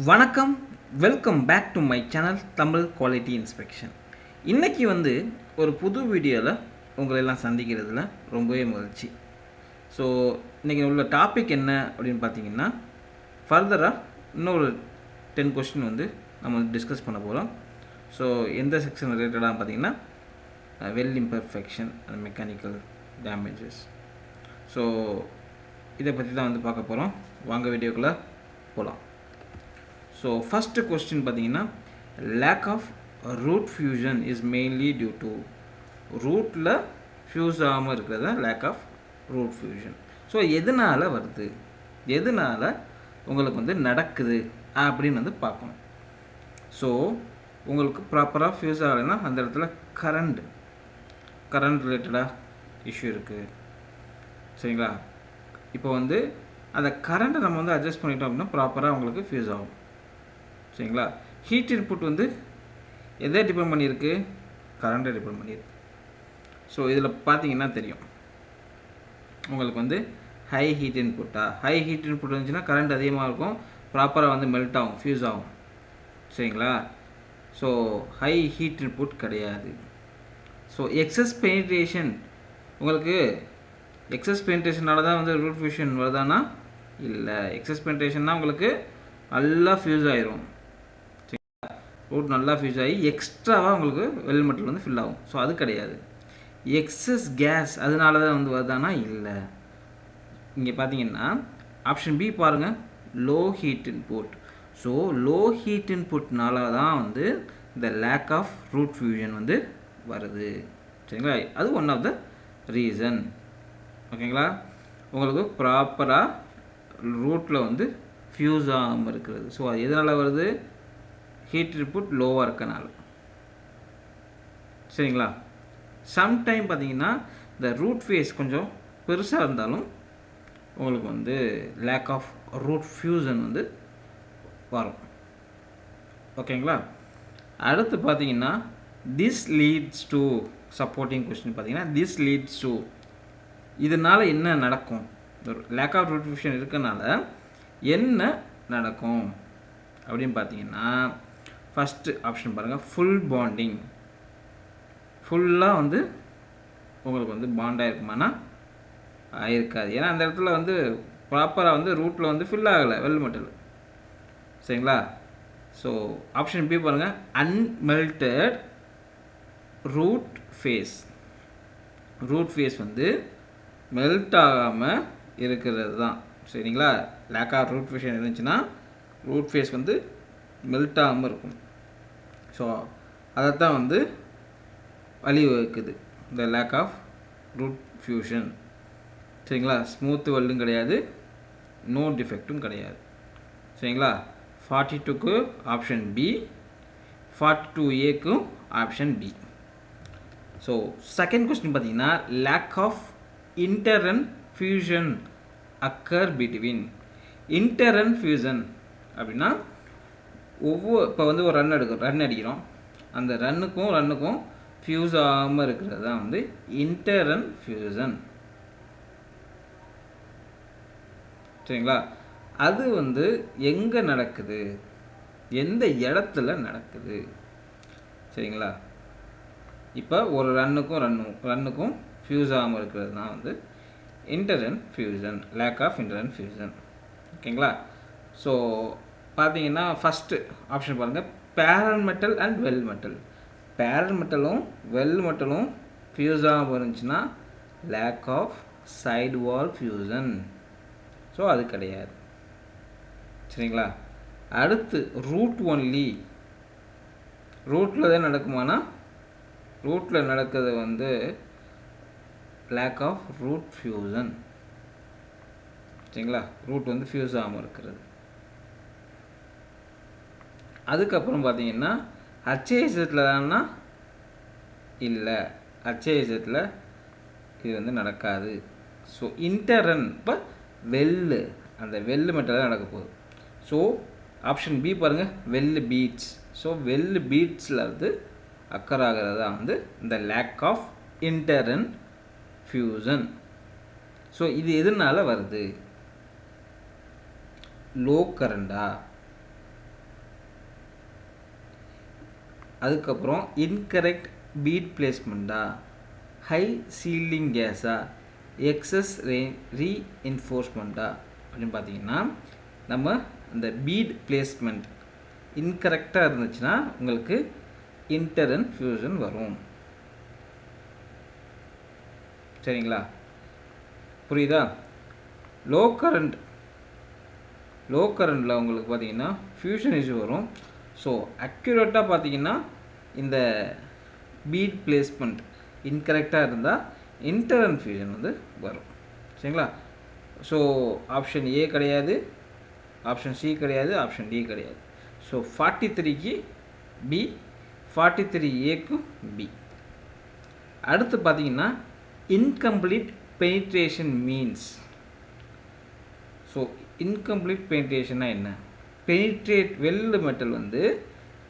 வணக்கம், welcome back to my channel Tamil quality inspection. இன்றைக்கி ஒரு புது வீடியோவில் உங்களெல்லாம் சந்திக்கிறதுல ரொம்பவே மகிழ்ச்சி. ஸோ இன்றைக்கி உள்ள டாபிக் என்ன அப்படின்னு பார்த்தீங்கன்னா, ஃபர்தராக இன்னொரு 10 கொஸ்டின் நம்ம டிஸ்கஸ் பண்ண போகிறோம். ஸோ எந்த செக்ஷன் ரிலேட்டடாக பார்த்தீங்கன்னா, well imperfection and mechanical damages. So இதை பற்றி தான் பார்க்க போகிறோம். வாங்க வீடியோக்குள்ளே போகலாம். ஸோ ஃபஸ்ட்டு கொஸ்டின் பார்த்தீங்கன்னா, lack of root fusion is mainly due to ரூட்டில் ஃபியூஸ் ஆகாமல் இருக்கிறது lack of root fusion. So எதனால் வருது, எதனால் உங்களுக்கு நடக்குது அப்படின்னு பார்க்கணும். ஸோ உங்களுக்கு ப்ராப்பராக ஃபியூஸ் ஆகலைன்னா அந்த இடத்துல கரண்ட் ரிலேட்டடாக இஷ்யூ இருக்குது. சரிங்களா? இப்போ அந்த கரண்ட்டை நம்ம அட்ஜஸ்ட் பண்ணிட்டோம் அப்படின்னா ப்ராப்பராக உங்களுக்கு ஃபியூஸ் ஆகும். சரிங்களா? ஹீட் இன்புட் எதை டிபெண்ட் பண்ணியிருக்கு? கரண்ட்டை டிபெண்ட் பண்ணியிருக்கு. ஸோ இதில் பார்த்தீங்கன்னா தெரியும் உங்களுக்கு ஹை ஹீட் இன்புட் இருந்துச்சுன்னா கரண்ட் அதிகமாக இருக்கும், ப்ராப்பராக மெல்ட் ஆகும், ஃபியூஸ் ஆகும். சரிங்களா? ஸோ ஹை ஹீட் இன்புட் கிடையாது. ஸோ எக்ஸஸ் பெனிட்ரேஷன், உங்களுக்கு எக்ஸஸ் பெனிட்ரேஷனால தான் ரூட் ஃபியூஷன் வருதானா? இல்லை. எக்ஸஸ் பெனிட்ரேஷன்னா உங்களுக்கு நல்லா ஃபியூஸ் ஆயிரும். ரூட் நல்லா ஃபியூஸ் ஆகி எக்ஸ்ட்ராவாக உங்களுக்கு வெல் மெட்டல் ஃபில் ஆகும். ஸோ அது கிடையாது. எக்ஸஸ் கேஸ் அதனால தான் வருதானா? இல்லை. இங்கே பார்த்தீங்கன்னா ஆப்ஷன் பி பாருங்கள், low heat input. So low heat இன்புட்னால தான் இந்த லேக் ஆஃப் ரூட் ஃபியூஷன் வருது. சரிங்களா? அது ஒன் ஆஃப் த ரீசன். ஓகேங்களா? உங்களுக்கு ப்ராப்பராக ரூட்டில் ஃபியூஸ் ஆகாமல் இருக்கிறது. ஸோ அது எதனால் வருது? ஹீட் இன்புட் லோவாக இருக்கனால. சரிங்களா? சம்டைம் பார்த்தீங்கன்னா இந்த ரூட் ஃபேஸ் கொஞ்சம் பெருசாக இருந்தாலும் உங்களுக்கு லேக் ஆஃப் ரூட் ஃபியூஷன் வரும். ஓகேங்களா? அடுத்து பார்த்தீங்கன்னா this leads to supporting question. பார்த்தீங்கன்னா திஸ் லீட்ஸ் டு, இதனால் என்ன நடக்கும்? லேக் ஆஃப் ரூட் ஃபியூஷன் இருக்கனால என்ன நடக்கும் அப்படின்னு பார்த்தீங்கன்னா, ஃபஸ்ட்டு ஆப்ஷன் பாருங்கள், ஃபுல் பாண்டிங். ஃபுல்லாக உங்களுக்கு பாண்டாக இருக்குமானா? ஆயிருக்காது. ஏன்னா அந்த இடத்துல ப்ராப்பராக ரூட்டில் ஃபில் ஆகலை வெல் மெட்டல். சரிங்களா? ஸோ ஆப்ஷன் பி பாருங்கள், unmelted root face. Root face melt ஆகாமல் இருக்கிறது தான். சரிங்களா? லேக் ஆஃப் ரூட் ஃபியூஷன் இருந்துச்சுன்னா ரூட் ஃபேஸ் மெல்ட் ஆகாமல் இருக்கும். ஸோ அதைத்தான் வழிவகுக்குது இந்த லேக் ஆஃப் ரூட் ஃபியூஷன். சரிங்களா? ஸ்மூத் வெல்டும் கிடையாது, நோ டிஃபெக்டும் கிடையாது. சரிங்களா? 42க்கு ஆப்ஷன் பி, 42ஏக்கும் option B. So second question பார்த்தீங்கன்னா, lack of interrun fusion occur between. Interrun fusion அப்படின்னா இப்போ ஒரு ரன் அடிக்கிறோம், அந்த ரன்னுக்கும் ஃபியூஸ் ஆகாமல் இருக்கிறது தான் இன்டர்ரன் ஃபியூஷன். சரிங்களா? அது எங்கே நடக்குது, எந்த இடத்துல நடக்குது? சரிங்களா? இப்போ ஒரு ரன்னுக்கும் ஃபியூஸ் ஆகாமல் இருக்கிறது தான் interrun fusion, lack of interrun fusion. ஓகேங்களா? ஸோ பார்த்தீங்கன்னா ஃபஸ்ட்டு ஆப்ஷன் பாருங்கள், parent metal and weld metal. Parent மெட்டலும் வெல் மெட்டலும் ஃபியூஸ் ஆகாமல் இருந்துச்சுன்னா lack of side wall fusion. So அது கிடையாது. சரிங்களா? அடுத்து ரூட் ஒன்லி. ரூட்டில் தான் நடக்குமானா? ரூட்டில் நடக்கிறது லேக் ஆஃப் ரூட் ஃபியூஷன். சரிங்களா? ரூட் ஃபியூஸ் ஆகாமல் இருக்கிறது. அதுக்கப்புறம் பார்த்தீங்கன்னா ஹச்ஏஎஸ்எத்தில் தானா? இல்லை, ஹச்ஏஎஸ்எத்தில் இது நடக்காது. ஸோ இன்டர்ரன், இப்போ வெல்லு, அந்த வெல்லு மெட்டல் தான் நடக்க போகுது. ஸோ ஆப்ஷன் பி பாருங்கள், வெல்லு பீட்ஸ். ஸோ வெல்லு பீட்ஸில் அக்கர் ஆகிறது தான் இந்த lack of interrun fusion. So இது எதனால் வருது? லோ கரண்டா? அதுக்கப்புறம் இன்கரெக்ட் பீட் பிளேஸ்மெண்ட்டா, ஹை சீலிங் கேஸா, எக்ஸஸ் ரீஎன்ஃபோர்ஸ்மெண்ட்டா அப்படின்னு பார்த்தீங்கன்னா, நம்ம அந்த பீட் பிளேஸ்மெண்ட் இன்கரெக்டாக இருந்துச்சுன்னா உங்களுக்கு இன்டர்னல் ஃபியூஷன் வரும். சரிங்களா, புரியுதா? லோ கரண்டில் உங்களுக்கு பார்த்தீங்கன்னா ஃபியூஷன் இஷ்யூ வரும். ஸோ அக்யூரேட்டாக பார்த்தீங்கன்னா இந்த பீட் பிளேஸ்மெண்ட் இன்கரெக்டாக இருந்தால் இன்டர்னல் ஃபியூஷன் வந்து வரும். சரிங்களா, ஸோ ஆப்ஷன் ஏ கிடையாது, ஆப்ஷன் சி கிடையாது, ஆப்ஷன் டி கிடையாது. ஸோ 43க்கு பி, 43ஏக்கும் பி. அடுத்து பார்த்தீங்கன்னா incomplete penetration means. So incomplete பெனிட்ரேஷன்னா என்ன? வெல்டு மெட்டல் வந்து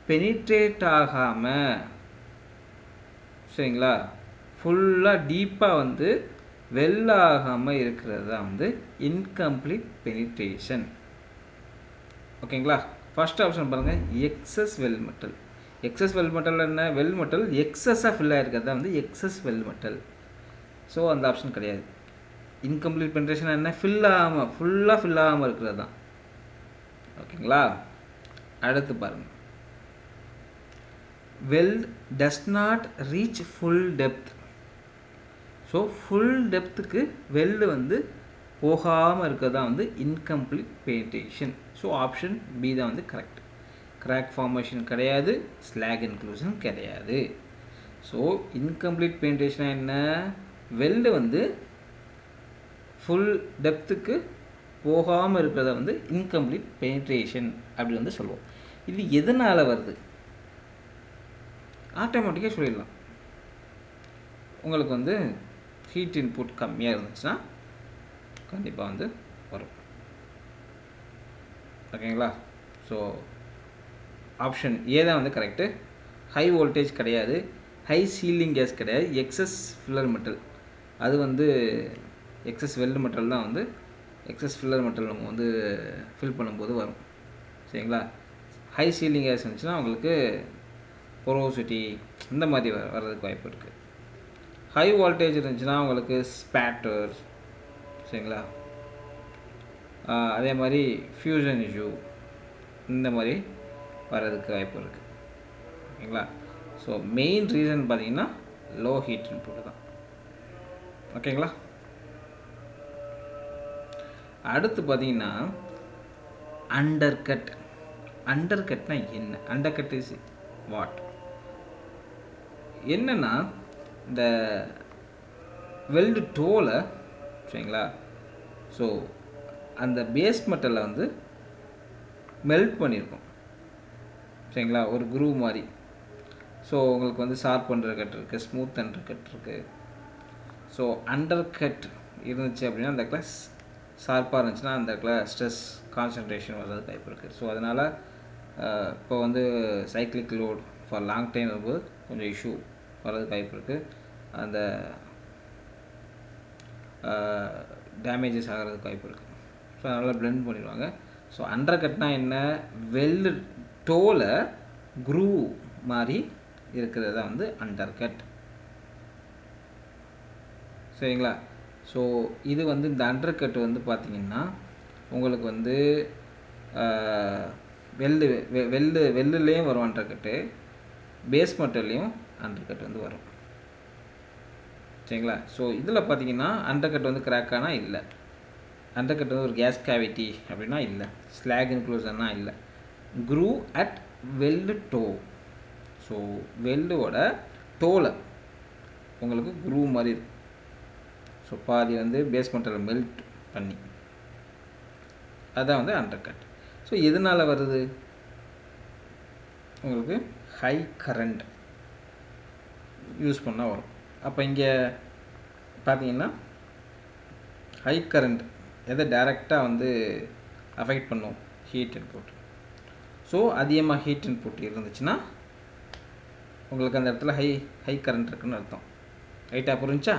பெனிட்ரேட் ஆகாமல், சரிங்களா, ஃபுல்லாக டீப்பாக வந்து வெல்லாகாமல் இருக்கிறது தான் வந்து இன்கம்ப்ளீட் பெனிட்ரேஷன். ஓகேங்களா, ஃபர்ஸ்ட் ஆப்ஷன் பாருங்கள், excess weld metal. Excess weld metal என்ன? வெல் மெட்டல் எக்ஸஸாக ஃபில் ஆகிருக்கிறது தான் வந்து எக்ஸஸ் வெல் மெட்டல். ஸோ அந்த ஆப்ஷன் கிடையாது. இன்கம்ப்ளீட் பெனிட்ரேஷன் என்ன? ஃபுல்லாக ஃபில் ஆகாமல் இருக்கிறது தான். ஓகேங்களா, அடுத்து பாருங்கள், weld does not reach full depth. So full டெப்த்துக்கு வெல்டு வந்து போகாமல் இருக்கிறது தான் வந்து incomplete penetration. So option B தான் வந்து கரெக்ட். கிராக் ஃபார்மேஷன் கிடையாது, ஸ்லாக் இன்க்ளூஷன் கிடையாது. ஸோ இன்கம்ப்ளீட் பெனிட்ரேஷனாக என்ன? வெல்டு வந்து ஃபுல் டெப்த்துக்கு போகாமல் இருக்கிறத வந்து இன்கம்ப்ளீட் பெனிட்ரேஷன் அப்படி வந்து சொல்லுவோம். இது எதனால் வருது? ஆட்டோமேட்டிக்காக சொல்லிடலாம். உங்களுக்கு வந்து ஹீட் இன்புட் கம்மியாக இருந்துச்சுன்னா கண்டிப்பாக வந்து வரும். ஓகேங்களா, ஸோ ஆப்ஷன் ஏ தான் வந்து கரெக்டு. ஹை வோல்டேஜ் கிடையாது, ஹை சீலிங் கேஸ் கிடையாது, எக்ஸஸ் ஃபில்லர் மெட்டல், அது வந்து எக்ஸஸ் வெல்டு மெட்டல் தான் வந்து எக்ஸஸ் ஃபில்லர் மெட்டல் நம்ம வந்து ஃபில் பண்ணும்போது வரும். சரிங்களா, ஹை சீலிங் கேஸ் இருந்துச்சுன்னா உங்களுக்கு பொரோசிட்டி இந்த மாதிரி வர்றதுக்கு வாய்ப்பு இருக்குது. ஹை வோல்டேஜ் இருந்துச்சுன்னா உங்களுக்கு ஸ்பேட்டர்ஸ், சரிங்களா, அதே மாதிரி ஃபியூஷன் இஷ்யூ இந்த மாதிரி வர்றதுக்கு வாய்ப்பு இருக்குது. ஓகேங்களா, ஸோ மெயின் ரீசன் பார்த்தீங்கன்னா லோ ஹீட் இன்புட் தான். ஓகேங்களா, அடுத்து பார்த்தீங்கன்னா அண்டர்கட். அண்டர்கட்னா என்ன? Undercut is what? என்னன்னா இந்த வெல்டு டோல, சரிங்களா, ஸோ அந்த பேஸ் மெட்டலில் வந்து மெல்ட் பண்ணியிருக்கோம், சரிங்களா, ஒரு குரூவ் மாதிரி. ஸோ உங்களுக்கு வந்து ஷார்ப் அண்டர் கட் இருக்குது, ஸ்மூத் அண்டர் கட் இருக்குது. ஸோ அண்டர் கட் இருந்துச்சு அப்படின்னா அந்த இடத்துல ஷார்ப்பாக இருந்துச்சுன்னா அந்த இடத்துல ஸ்ட்ரெஸ் கான்சன்ட்ரேஷன் வர்றதுக்கு வாய்ப்பு இருக்குது. ஸோ அதனால் இப்போ வந்து cyclic load for long time வரும்போது கொஞ்சம் இஷ்யூ வர்றதுக்கு வாய்ப்பு இருக்குது. அந்த டேமேஜஸ் ஆகிறதுக்கு வாய்ப்பு இருக்குது. ஸோ அதனால் பிளெண்ட் பண்ணிடுவாங்க. ஸோ அண்டர் கட்னா என்ன? வெல்டு டோல குரூவ் மாதிரி இருக்கிறது தான் வந்து அண்டர் கட். சரிங்களா, ஸோ இது வந்து இந்த அண்டர் கட் வந்து பார்த்திங்கன்னா உங்களுக்கு வந்து வெல்லுலேயும் வரும் அண்டர் கட்டு, பேஸ் மெட்டல்லையும் அண்டர் கட் வந்து வரும். சரிங்களா, ஸோ இதில் பார்த்தீங்கன்னா அண்டர் கட் வந்து கிராக் ஆனால் இல்லை, அண்டர் கட் வந்து ஒரு கேஸ் கேவிட்டி அப்படின்னா இல்லை, ஸ்லாக் இன்க்ளூஷன்னா இல்லை, groove at weld toe. So வெல்டோட டோவில் உங்களுக்கு குரூவ் மாதிரி இருக்கும். ஸோ பாதி வந்து பேஸ் மெட்டலில் மெல்ட் பண்ணி அதான் வந்து அண்டர் கட். ஸோ எதனால் வருது? உங்களுக்கு ஹை கரண்ட் யூஸ் பண்ணால் வரும். அப்போ இங்கே பார்த்தீங்கன்னா ஹை கரண்ட் எதை டைரெக்டாக வந்து அஃபெக்ட் பண்ணும்? Heat input. ஸோ அதிகமாக ஹீட் இன்புட் இருந்துச்சுன்னா உங்களுக்கு அந்த இடத்துல ஹை கரண்ட் இருக்குன்னு அர்த்தம். ரைட்டாக புரிஞ்சா?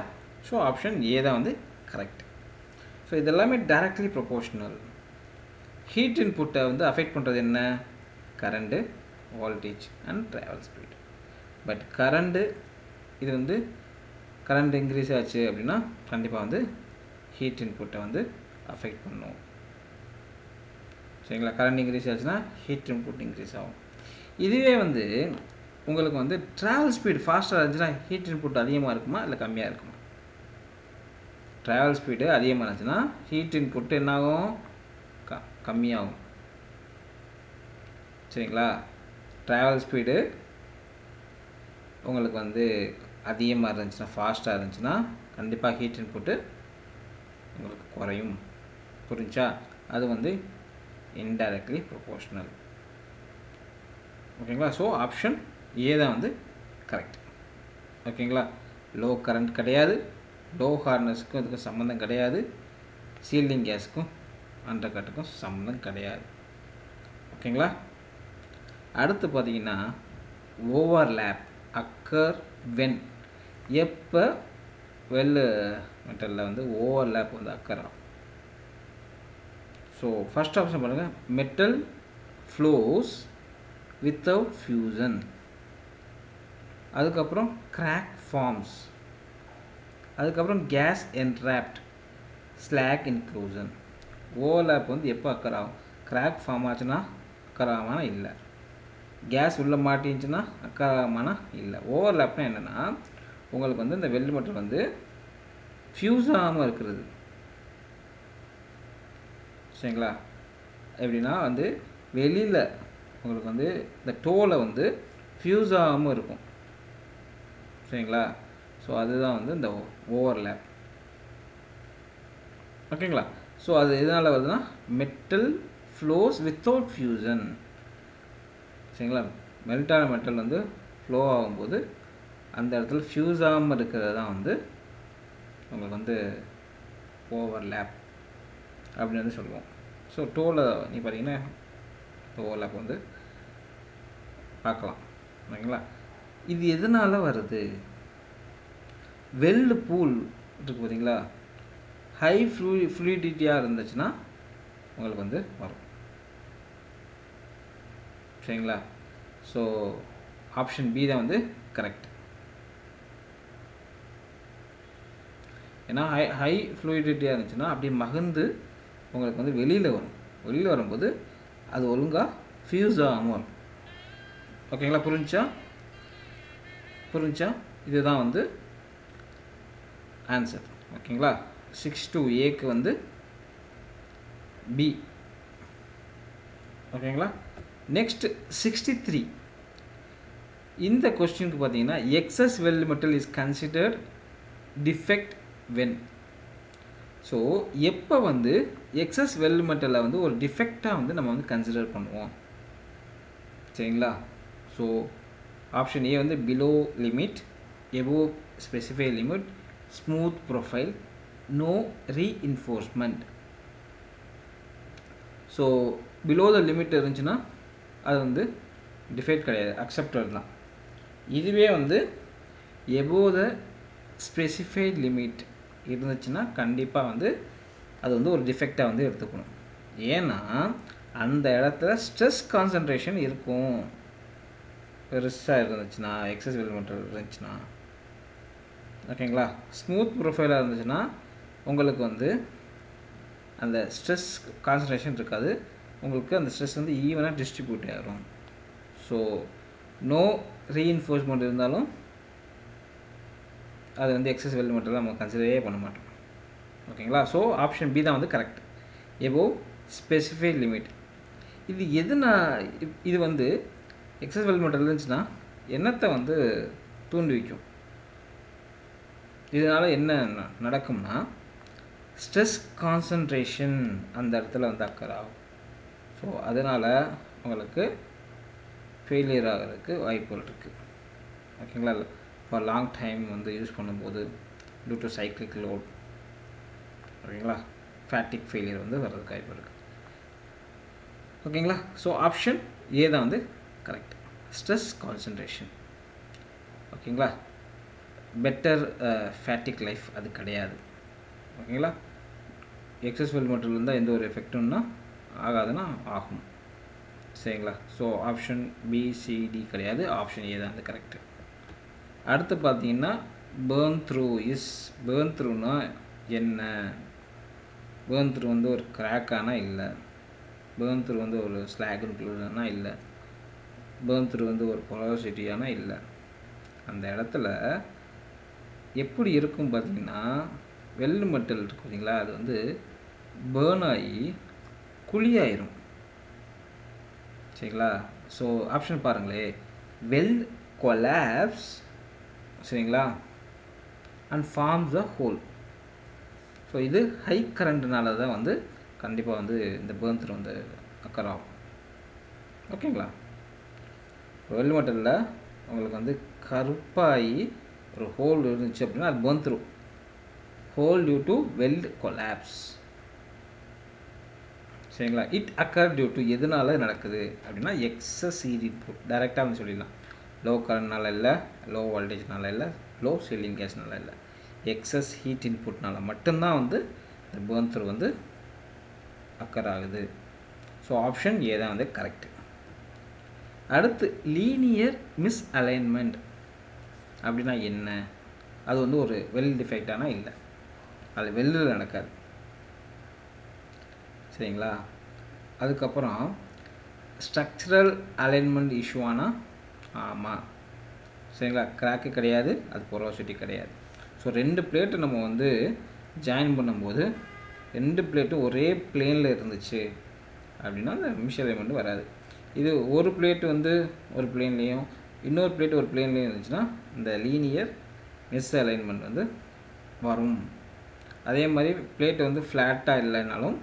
ஸோ ஆப்ஷன் ஏ தான் வந்து கரெக்ட். ஸோ இதெல்லாமே டைரக்ட்லி ப்ரொபோர்ஷனல். ஹீட் இன்புட்டை வந்து அஃபெக்ட் பண்ணுறது என்ன? Current, voltage and travel speed. But current இது வந்து கரண்ட் இன்க்ரீஸ் ஆச்சு அப்படின்னா கண்டிப்பாக வந்து ஹீட் இன்புட்டை வந்து அஃபெக்ட் பண்ணும். சரிங்களா? கரண்ட் இன்க்ரீஸ் ஆச்சுன்னா ஹீட் இன்புட் இன்க்ரீஸ் ஆகும். இதுவே வந்து உங்களுக்கு வந்து ட்ராவல் ஸ்பீடு ஃபாஸ்ட்டாக இருந்துச்சுன்னா ஹீட் இன்புட் அதிகமாக இருக்குமா இல்லை கம்மியாக இருக்குமா? ட்ராவல் ஸ்பீடு அதிகமாக இருந்துச்சுன்னா ஹீட் இன்புட் என்னாகும்? கம்மியாகும். சரிங்களா? ட்ராவல் ஸ்பீடு உங்களுக்கு வந்து அதிகமாக இருந்துச்சுன்னா ஃபாஸ்ட்டாக இருந்துச்சுன்னா கண்டிப்பாக ஹீட் இன்புட்டு உங்களுக்கு குறையும். புரிஞ்சா? அது வந்து இன்டைரக்ட்லி ப்ரொபோர்ஷனல். ஓகேங்களா? ஸோ ஆப்ஷன் ஏ தான் வந்து கரெக்ட். ஓகேங்களா? லோ கரண்ட் கிடையாது, லோ ஹார்னஸுக்கும் இதுக்கும் சம்மந்தம் கிடையாது, சீல்டிங் கேஸுக்கும் அண்டர் கட்டுக்கும் சம்மந்தம் கிடையாது. ஓகேங்களா? அடுத்து பார்த்தீங்கன்னா ஓவர்லேப் அக்கர் வென், எப்போ வெல் மெட்டலில் வந்து ஓவர்லேப் வந்து அக்கர் ஆகும். ஸோ ஃபஸ்ட் ஆப்ஷன் பாருங்கள், மெட்டல் ஃப்ளோஸ் வித்தவுட் ஃபியூசன். அதுக்கப்புறம் கிராக் ஃபார்ம்ஸ். அதுக்கப்புறம் கேஸ் என்ட்ராப்ட் ஸ்லாக் இன்க்ளூஷன். ஓவர்லேப் வந்து எப்போ அக்கர் ஆகும்? கிராக் ஃபார்ம் ஆச்சுன்னா அக்கர் ஆகுமானா இல்லை, கேஸ் உள்ளே மாட்டிச்சுன்னா அக்கர் ஆகுமானா இல்லை. ஓவர்லேப்னா என்னென்னா உங்களுக்கு வந்து இந்த வெல்டு மெட்டல் வந்து ஃபியூஸ் ஆகாமல் இருக்கிறது. சரிங்களா? எப்படின்னா வந்து வெளியில் உங்களுக்கு வந்து இந்த டோலை வந்து ஃபியூஸ் ஆகாமல் இருக்கும். சரிங்களா? ஸோ அதுதான் வந்து இந்த ஓவர்லேப். ஓகேங்களா? ஸோ அது எதனால் வருதுன்னா மெட்டல் ஃப்ளோஸ் வித்தவுட் ஃபியூசன். சரிங்களா? மெல்ட்டான மெட்டல் வந்து ஃப்ளோ ஆகும்போது அந்த இடத்துல ஃபியூஸ் ஆகாமல் இருக்கிறது தான் வந்து உங்களுக்கு வந்து ஓவர்லேப் அப்படின்னு வந்து சொல்லுவோம். ஸோ டோலை நீ பார்த்தீங்கன்னா ஓவர்லேப் வந்து பார்க்கலாம். ஓகேங்களா? இது எதனால் வருது? வெல்டு பூல் இருக்குது பார்த்தீங்களா, ஹை ஃப்ளூயிடிட்டியாக இருந்துச்சுன்னா உங்களுக்கு வந்து வரும். சரிங்களா? ஸோ ஆப்ஷன் பி தான் வந்து கரெக்ட். ஏன்னா ஹை ஃப்ளூயிடிட்டியாக இருந்துச்சுன்னா அப்படியே மகிழ்ந்து உங்களுக்கு வந்து வெளியில் வரும். வெளியில் வரும்போது அது ஒழுங்காக ஃபியூஸ் ஆகாமல் வரும். ஓகேங்களா? புரிஞ்சா? இதுதான் வந்து ஆன்சர். ஓகேங்களா? 6-Aக்கு வந்து பி. ஓகேங்களா? நெக்ஸ்ட் 63. இந்த கொஸ்டினுக்கு பார்த்தீங்கன்னா excess weld metal is considered defect when. So எப்போ வந்து எக்ஸஸ் வெல்டு மெட்டலை வந்து ஒரு டிஃபெக்டாக வந்து நம்ம வந்து கன்சிடர் பண்ணுவோம். சரிங்களா? ஸோ ஆப்ஷன் ஏ வந்து below limit, above specify limit, smooth profile, no reinforcement. So below the limit இருந்துச்சுன்னா அது வந்து டிஃபெக்ட் கிடையாது, அக்செப்டட் தான். இதுவே வந்து எபோவ் த ஸ்பெசிஃபைட் லிமிட் இருந்துச்சுன்னா கண்டிப்பாக வந்து அது வந்து ஒரு டிஃபெக்டாக வந்து எடுத்துக்கணும். ஏன்னா அந்த இடத்துல ஸ்ட்ரெஸ் கான்சன்ட்ரேஷன் இருக்கும். பெருசாக இருந்துச்சுன்னா, எக்ஸஸ் வெல்டு மெட்டல் இருந்துச்சுன்னா. ஓகேங்களா? ஸ்மூத் ப்ரொஃபைலாக இருந்துச்சுன்னா உங்களுக்கு வந்து அந்த ஸ்ட்ரெஸ் கான்சன்ட்ரேஷன் இருக்காது, உங்களுக்கு அந்த ஸ்ட்ரெஸ் வந்து ஈவனாக டிஸ்ட்ரிபியூட் ஆகிடும். ஸோ நோ ரீஇன்ஃபோர்ஸ்மெண்ட் இருந்தாலும் அது வந்து எக்ஸஸ் வெல்டு மெட்டல் நம்ம கன்சிடரே பண்ண மாட்டோம். ஓகேங்களா? ஸோ ஆப்ஷன் பி தான் வந்து கரெக்ட், எபோவ் ஸ்பெசிஃபைட் லிமிட். இது எதுனா இது வந்து எக்ஸஸ் வெல்டு மெட்டல் இருந்துச்சுன்னா என்னத்தை வந்து தூண்டுவிக்கும்? இதனால் என்ன நடக்கும்னா ஸ்ட்ரெஸ் கான்சன்ட்ரேஷன் அந்த இடத்துல வந்து அக்கர் ஆகும். ஸோ அதனால் உங்களுக்கு ஃபெயிலியர் ஆகிறதுக்கு வாய்ப்புகள் இருக்குது. ஓகேங்களா? ஃபார் லாங் டைம் வந்து யூஸ் பண்ணும்போது டியூ டு சைக்ளிக் லோட், ஓகேங்களா, ஃபேட்டிக் ஃபெயிலியர் வந்து வர்றதுக்கு வாய்ப்பு இருக்குது. ஓகேங்களா? ஸோ ஆப்ஷன் ஏ தான் வந்து கரெக்ட், ஸ்ட்ரெஸ் கான்சன்ட்ரேஷன். ஓகேங்களா? பெட்டர் ஃபேட்டிக் லைஃப் அது கிடையாது. ஓகேங்களா? எக்ஸஸ் வெல்டு மெட்டல் இருந்தால் எந்த ஒரு எஃபெக்ட்டும்னா ஆகாதுன்னா ஆகும். சரிங்களா? So option B, C, D கிடையாது, ஆப்ஷன் ஏ தான் வந்து கரெக்டு. அடுத்து பார்த்தீங்கன்னா பேர்ன் த்ரூ இஸ், பேர்ன் த்ரூனா என்ன? பேர்ன் த்ரூ வந்து ஒரு கிராக்கானா இல்லை, பேர்ன் த்ரூ வந்து ஒரு ஸ்லாக் இன்க்ளூடனா இல்லை, பேர்ன் த்ரூ வந்து ஒரு பொரோசிட்டியானா இல்லை. அந்த இடத்துல எப்படி இருக்கும் பார்த்தீங்கன்னா, வெல் மெட்டல் இருக்கு பார்த்தீங்களா, அது வந்து பேர்ன் ஆகி குழியாயிரும். சரிங்களா? ஸோ ஆப்ஷன் பாருங்களே, வெல் கொலாப்ஸ், சரிங்களா, and forms the hole. So இது ஹை கரண்ட்னால தான் வந்து கண்டிப்பாக வந்து இந்த பேர்ன் த்ரூ வந்து அக்கர் ஆகும். ஓகேங்களா? வெல் மெட்டலில் உங்களுக்கு வந்து கருப்பாகி ஒரு ஹோல் இருந்துச்சு அப்படின்னா அது burn through, hole due to weld collapse. சரிங்களா? இட் அக்கர் டியூ டு எதனால நடக்குது அப்படின்னா எக்ஸஸ் ஹீட் இன்புட். டைரெக்டாக வந்து சொல்லிடலாம், லோ கரண்ட்னால இல்லை, லோ வோல்டேஜ்னால இல்லை, லோ சீலிங் கேஸ்னால இல்லை, எக்ஸஸ் ஹீட் இன்புட்னால மட்டும்தான் வந்து இந்த பேர்ன் த்ரூ வந்து அக்கர் ஆகுது. ஸோ ஆப்ஷன் ஏ தான் வந்து கரெக்டு. அடுத்து லீனியர் மிஸ் அலைன்மெண்ட் அப்படின்னா என்ன? அது வந்து ஒரு வெல் டிஃபெக்டானா இல்லை, அது வெல்லில் நடக்காது. சரிங்களா? அதுக்கப்புறம் ஸ்ட்ரக்சரல் அலைன்மெண்ட் இஷ்யூவானா ஆமாம். சரிங்களா? கிராக்கு கிடையாது, அது பொரோசிட்டி கிடையாது. ஸோ 2 பிளேட்டு நம்ம வந்து ஜாயின் பண்ணும்போது 2 பிளேட்டும் ஒரே பிளேனில் இருந்துச்சு அப்படின்னா அந்த மிஸ் அலைன்மெண்ட் வராது. இது ஒரு பிளேட்டு வந்து ஒரு பிளேன்லேயும் இன்னொரு பிளேட் ஒரு பிளேன்லேயும் இருந்துச்சுன்னா இந்த லீனியர் மிஸ் அலைன்மெண்ட் வந்து வரும். அதே மாதிரி பிளேட் வந்து ஃப்ளாட்டாக இல்லைனாலும்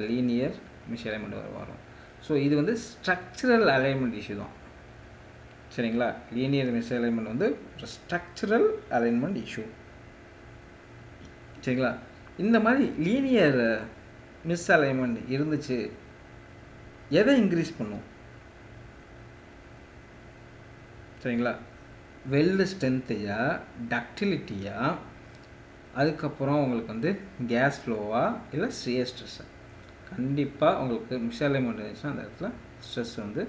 லீனியர் மிஸ் அலைன்மெண்ட் வரும். ஸோ இது வந்து ஸ்ட்ரக்சரல் அலைன்மெண்ட் இஷ்யூ தான். சரிங்களா? லீனியர் மிஸ் அலைன்மெண்ட் வந்து ஒரு ஸ்ட்ரக்சரல் அலைன்மெண்ட் இஷ்யூ. சரிங்களா? இந்த மாதிரி லீனியர் மிஸ் அலைன்மெண்ட் இருந்துச்சு, எதை இன்க்ரீஸ் பண்ணும்? சரிங்களா? வெல்டு ஸ்ட்ரென்த்தையா, டக்டிலிட்டியா, அதுக்கப்புறம் உங்களுக்கு வந்து கேஸ் ஃப்ளோவா, இல்லை ஸ்ட்ரியர் ஸ்ட்ரெஸ்ஸா? கண்டிப்பாக உங்களுக்கு மிஸ் அலைன்மெண்ட் இருந்துச்சுன்னா அந்த இடத்துல ஸ்ட்ரெஸ் வந்து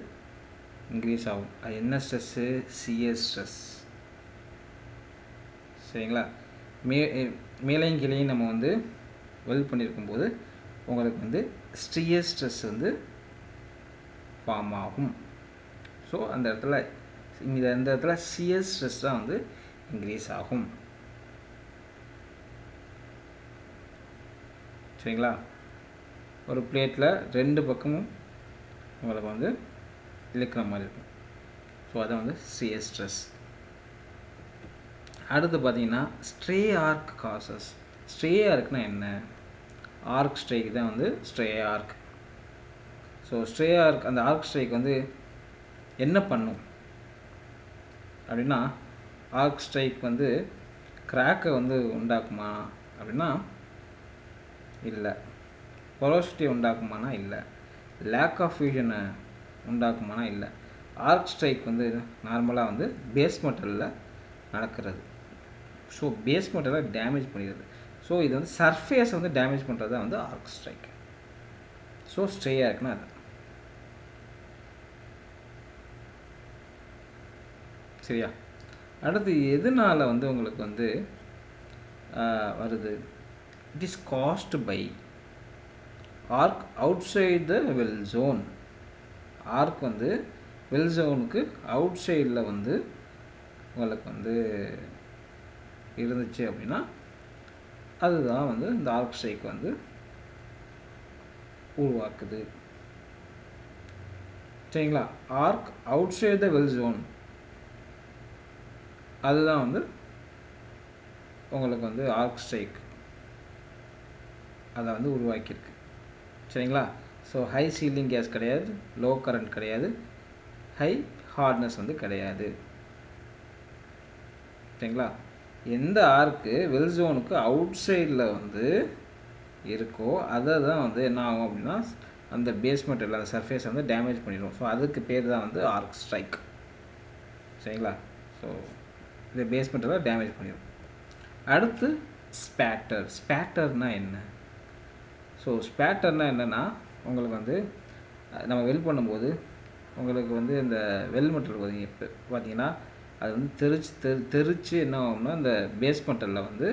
இன்க்ரீஸ் ஆகும். அது என்ன ஸ்ட்ரெஸ்ஸு? Shear stress. சரிங்களா? மேலையும் கீழையும் நம்ம வந்து வெல்ட் பண்ணியிருக்கும்போது உங்களுக்கு வந்து ஸ்ட்ரியர் ஸ்ட்ரெஸ் வந்து ஃபார்ம் ஆகும். ஸோ அந்த இடத்துல இந்த இடத்துல சியர் ஸ்ட்ரெஸ் தான் வந்து இன்க்ரீஸ் ஆகும். சரிங்களா? ஒரு பிளேட்டில் 2 பக்கமும் உங்களுக்கு வந்து இழுக்கிற மாதிரி இருக்கும். ஸோ அதை வந்து சியர் ஸ்ட்ரெஸ். அடுத்து பார்த்தீங்கன்னா ஸ்ட்ரே ஆர்க் காசஸ். ஸ்ட்ரே ஆர்க்னா என்ன? ஆர்க் ஸ்ட்ரைக் தான் வந்து stray arc. So stray arc, அந்த ஆர்க் ஸ்ட்ரைக் வந்து என்ன பண்ணும் அப்படின்னா, ஆர்க் ஸ்ட்ரைக் வந்து கிராக்கை வந்து உண்டாக்குமா அப்படின்னா இல்லை. பொரோசிட்டி உண்டாக்குமானா இல்லை. லேக் ஆஃப் ஃபியூஷனை உண்டாக்குமானா இல்லை. ஆர்க் ஸ்ட்ரைக் வந்து நார்மலாக வந்து பேஸ் மெட்டலில் நடக்கிறது. ஸோ பேஸ் மெட்டலை டேமேஜ் பண்ணிடுது. ஸோ இது வந்து சர்ஃபேஸை வந்து டேமேஜ் பண்ணுறது தான் வந்து ஆர்க் ஸ்ட்ரைக். ஸோ ஸ்ட்ரே ஆர்க்னா அது. சரியா? அடுத்து எதனால் வந்து உங்களுக்கு வந்து வருது? It is caused by arc outside the weld zone. Arc வந்து வெல் ஜோனுக்கு அவுட் சைடில் வந்து உங்களுக்கு வந்து இருந்துச்சு அப்படின்னா அதுதான் வந்து இந்த ஆர்க் ஸ்ட்ரைக் வந்து உருவாக்குது. சரிங்களா? Arc outside the weld zone அதுதான் வந்து உங்களுக்கு வந்து ஆர்க் ஸ்ட்ரைக் அதை வந்து உருவாக்கியிருக்கு. சரிங்களா? ஸோ ஹை சீலிங் கேஸ் கிடையாது, லோ கரண்ட் கிடையாது, ஹை ஹார்ட்னஸ் வந்து கிடையாது. சரிங்களா? எந்த ஆர்க்கு வெல் ஜோனுக்கு அவுட் சைடில் வந்து இருக்கோ அதை தான் வந்து என்ன ஆகும் அப்படின்னா அந்த பேஸ்மெண்ட் இல்லாத சர்ஃபேஸ் வந்து டேமேஜ் பண்ணிடும். ஸோ அதுக்கு பேர் தான் வந்து ஆர்க் ஸ்ட்ரைக். சரிங்களா? ஸோ இந்த பேஸ்மெண்ட்டெல்லாம் டேமேஜ் பண்ணிடும். அடுத்து ஸ்பேட்டர். ஸ்பேட்டர்னால் என்ன? ஸோ ஸ்பேட்டர்னால் என்னென்னா, உங்களுக்கு வந்து நம்ம வெல் பண்ணும்போது உங்களுக்கு வந்து இந்த வெல் மெட்டல் பார்த்தீங்கன்னா அது வந்து தெரிச்சு என்ன ஆகும்னா அந்த பேஸ்மெண்ட்டில் வந்து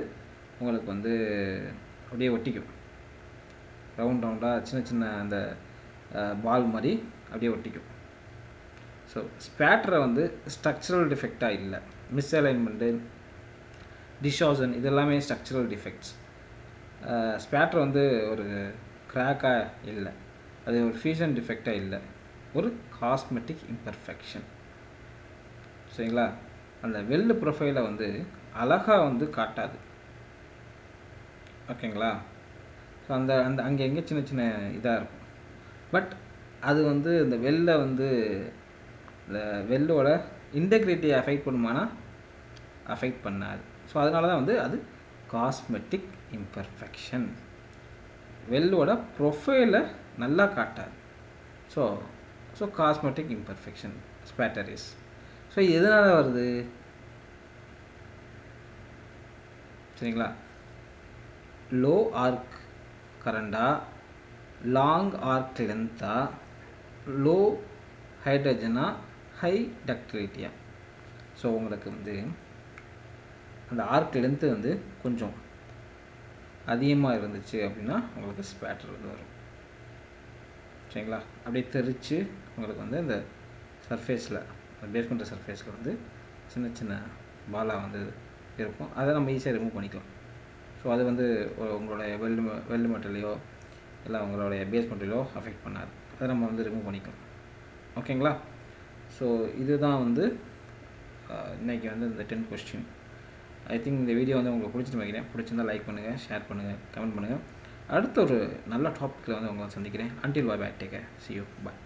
உங்களுக்கு வந்து அப்படியே ஒட்டிக்கும். ரவுண்டாக சின்ன சின்ன அந்த பால் மாதிரி அப்படியே ஒட்டிக்கும். ஸோ ஸ்பேட்டரை வந்து ஸ்ட்ரக்சரல் டிஃபெக்டாக இல்லை, மிஸ்அலைன்மெண்ட்டு, டிஷார்சன் இதெல்லாமே ஸ்ட்ரக்சரல் டிஃபெக்ட்ஸ். ஸ்பேட்டர் வந்து ஒரு கிராக்காக இல்லை, அது ஒரு ஃபியூஷன் டிஃபெக்டாக இல்லை, ஒரு காஸ்மெட்டிக் இம்பர்ஃபெக்ஷன். சரிங்களா? அந்த வெல்டு ப்ரொஃபைலை வந்து அழகாக வந்து காட்டாது. ஓகேங்களா? ஸோ அந்த அந்த அங்கே எங்கே சின்ன சின்ன இதாக இருக்கும். பட் அது வந்து இந்த வெல்லை வந்து இந்த வெல்லோட இன்டெகிரிட்டியை அஃபெக்ட் பண்ணுமானா அஃபெக்ட் பண்ணாது. ஸோ அதனால தான் வந்து அது காஸ்மெட்டிக் இம்பர்ஃபெக்ஷன். வெல்லோட ப்ரொஃபைலை நல்லா காட்டாது. So cosmetic imperfection spatter is. So எதனால் வருது? சரிங்களா? லோ ஆர்க் கரண்டா, லாங் ஆர்க் லென்த்தா, லோ ஹைட்ரஜனா, ஹை டக்டிலிட்டியா. ஸோ உங்களுக்கு வந்து அந்த ஆர்க் லென்த்து வந்து கொஞ்சம் அதிகமாக இருந்துச்சு அப்படின்னா உங்களுக்கு ஸ்பேட்டர் வந்து வரும். சரிங்களா? அப்படியே தெரிச்சு உங்களுக்கு வந்து அந்த சர்ஃபேஸில், பேஸ்மெண்ட் சர்ஃபேஸில் வந்து சின்ன சின்ன பாலாக வந்து இருக்கும். அதை நம்ம ஈஸியாக ரிமூவ் பண்ணிக்கலாம். ஸோ அது வந்து உங்களுடைய வெல்டு மெட்டலையோ இல்லை உங்களுடைய பேஸ்மெண்ட்லையோ அஃபெக்ட் பண்ணாது. அதை நம்ம வந்து ரிமூவ் பண்ணிக்கலாம். ஓகேங்களா? ஸோ இதுதான் வந்து இன்றைக்கி வந்து இந்த 10 கொஸ்டின். ஐ திங்க் இந்த வீடியோ வந்து உங்களுக்கு பிடிச்சிட்டு வைக்கிறேன். பிடிச்சிருந்தால் லைக் பண்ணுங்கள், ஷேர் பண்ணுங்கள், கமெண்ட் பண்ணுங்கள். அடுத்த ஒரு நல்ல டாப்பிக்கில் வந்து உங்களை சந்திக்கிறேன். Until bye bye, take care, see you, bye.